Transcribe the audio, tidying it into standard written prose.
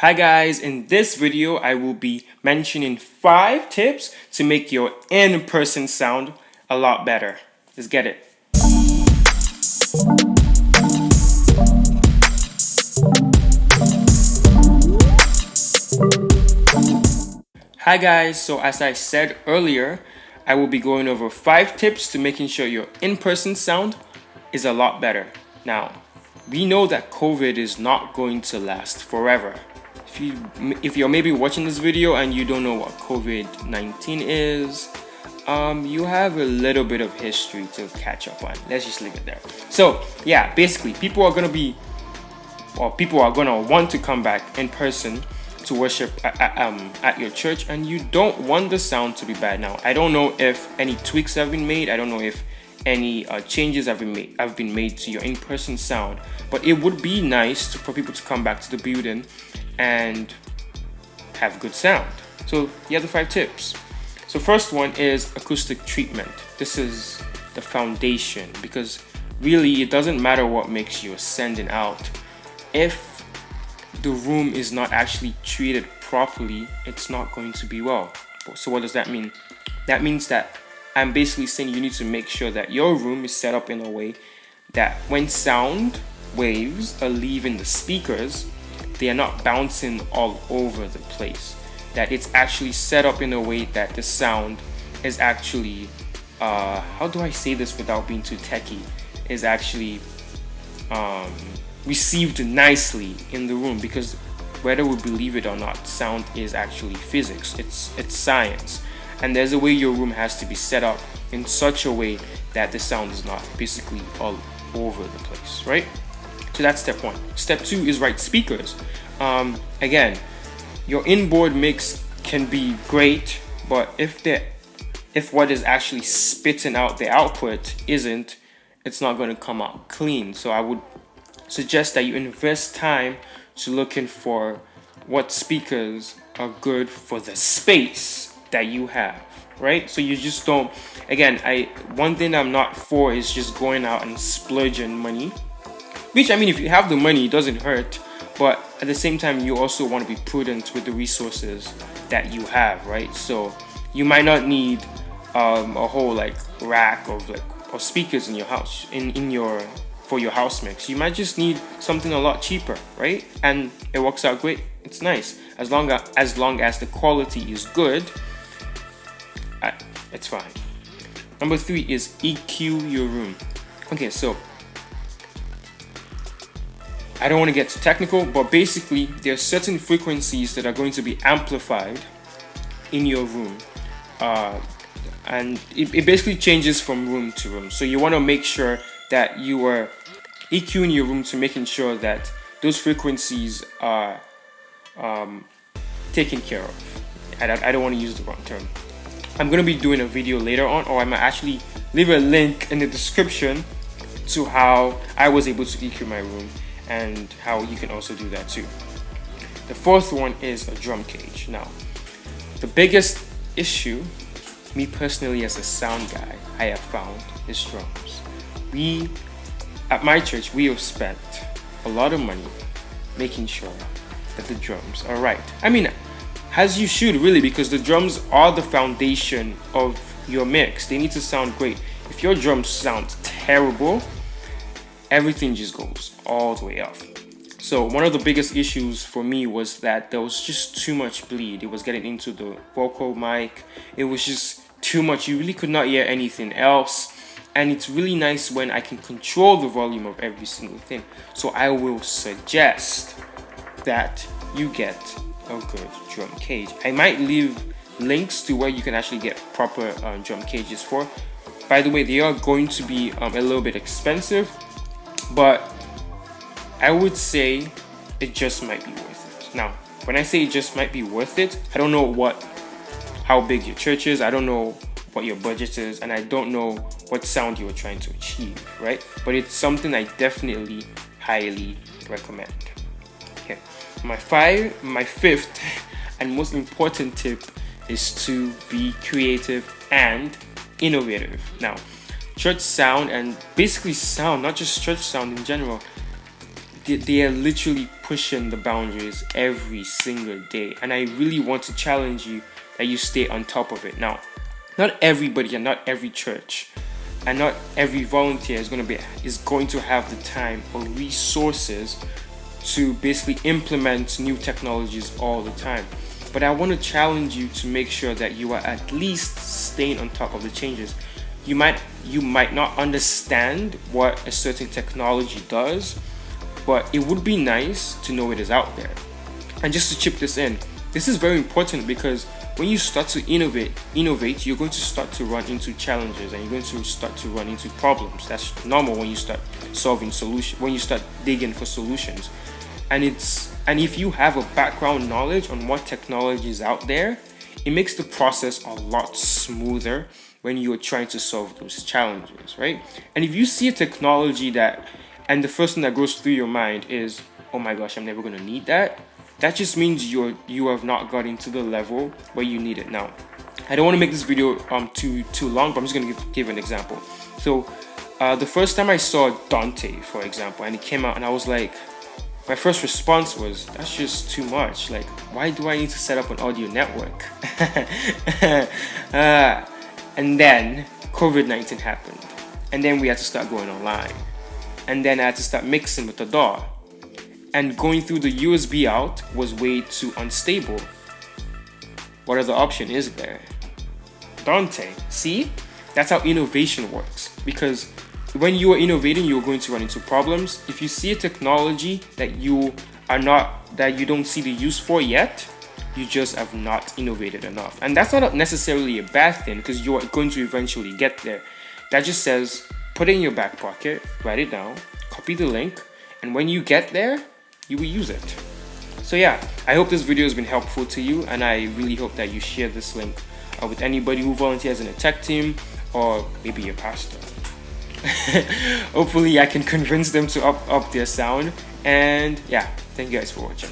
Hi guys, in this video I will be mentioning 5 tips to make your in-person sound a lot better. Let's get it. Hi guys, so as I said earlier, I will be going over 5 tips to making sure your in-person sound is a lot better. Now, we know that COVID is not going to last forever. If you're maybe watching this video and you don't know what COVID-19 is, you have a little bit of history to catch up on. Let's just leave it there. So yeah, basically people are gonna want to come back in person to worship at your church, and you don't want the sound to be bad. Now, I don't know if any tweaks have been made. I don't know if any changes have been made to your in-person sound, but it would be nice for people to come back to the building and have good sound. So here are the 5 tips. So first one is acoustic treatment. This is the foundation, because really it doesn't matter what mix you're sending out. If the room is not actually treated properly, it's not going to be well. So what does that mean? That means that I'm basically saying you need to make sure that your room is set up in a way that when sound waves are leaving the speakers, they are not bouncing all over the place. That it's actually set up in a way that the sound is actually, how do I say this without being too techy, is actually received nicely in the room. Because whether we believe it or not, sound is actually physics. It's science. And there's a way your room has to be set up in such a way that the sound is not basically all over the place, right? So that's step 1. Step 2 is right speakers. Again, your inboard mix can be great, but if what is actually spitting out the output isn't, it's not going to come out clean. So I would suggest that you invest time to looking for what speakers are good for the space that you have, right? So you just don't, again, one thing I'm not for is just going out and splurging money. Which, I mean, if you have the money, it doesn't hurt. But at the same time, you also want to be prudent with the resources that you have, right? So you might not need a whole rack of speakers in your house, for your house mix. You might just need something a lot cheaper, right? And it works out great. It's nice as long as the quality is good. It's fine. Number 3 is EQ your room. Okay, so I don't want to get too technical, but basically there are certain frequencies that are going to be amplified in your room, and it basically changes from room to room. So you want to make sure that you are EQing your room to making sure that those frequencies are taken care of. I don't want to use the wrong term. I'm going to be doing a video later on, or I might actually leave a link in the description to how I was able to EQ my room, and how you can also do that too. The 4th one is a drum cage. Now, the biggest issue, me personally as a sound guy, I have found is drums. At my church, we have spent a lot of money making sure that the drums are right. I mean, as you should really, because the drums are the foundation of your mix. They need to sound great. If your drums sound terrible, everything just goes all the way off. So one of the biggest issues for me was that there was just too much bleed. It was getting into the vocal mic. It was just too much. You really could not hear anything else. And it's really nice when I can control the volume of every single thing. So I will suggest that you get a good drum cage. I might leave links to where you can actually get proper drum cages for. By the way, they are going to be a little bit expensive, but I would say it just might be worth it. Now, when I say it just might be worth it, I don't know how big your church is, I don't know what your budget is, and I don't know what sound you're trying to achieve, right? But it's something I definitely highly recommend. Okay, my 5th and most important tip is to be creative and innovative. Now, church sound, and basically sound, not just church sound in general, they are literally pushing the boundaries every single day, and I really want to challenge you that you stay on top of it. Now, not everybody and not every church and not every volunteer is going to have the time or resources to basically implement new technologies all the time. But I want to challenge you to make sure that you are at least staying on top of the changes. You might not understand what a certain technology does, but it would be nice to know it is out there. And just to chip this in, this is very important because when you start to innovate, you're going to start to run into challenges and you're going to start to run into problems. That's normal when you start solving solutions, when you start digging for solutions. And if you have a background knowledge on what technology is out there, it makes the process a lot smoother when you are trying to solve those challenges, right? And if you see a technology and the first thing that goes through your mind is, oh my gosh, I'm never going to need that, that just means you have not gotten to the level where you need it. Now, I don't want to make this video too long, but I'm just going to give an example. So the first time I saw Dante, for example, and it came out, and I was like, my first response was, that's just too much. Like, why do I need to set up an audio network? And then COVID-19 happened, and then we had to start going online, and then I had to start mixing with the DAW, and going through the USB out was way too unstable. What other option is there? Dante. See, that's how innovation works, because when you are innovating, you're going to run into problems. If you see a technology that you don't see the use for yet, you just have not innovated enough. And that's not necessarily a bad thing, because you are going to eventually get there. That just says, put it in your back pocket, write it down, copy the link, and when you get there, you will use it. So yeah, I hope this video has been helpful to you, and I really hope that you share this link with anybody who volunteers in a tech team, or maybe your pastor. Hopefully I can convince them to up their sound. And yeah, thank you guys for watching.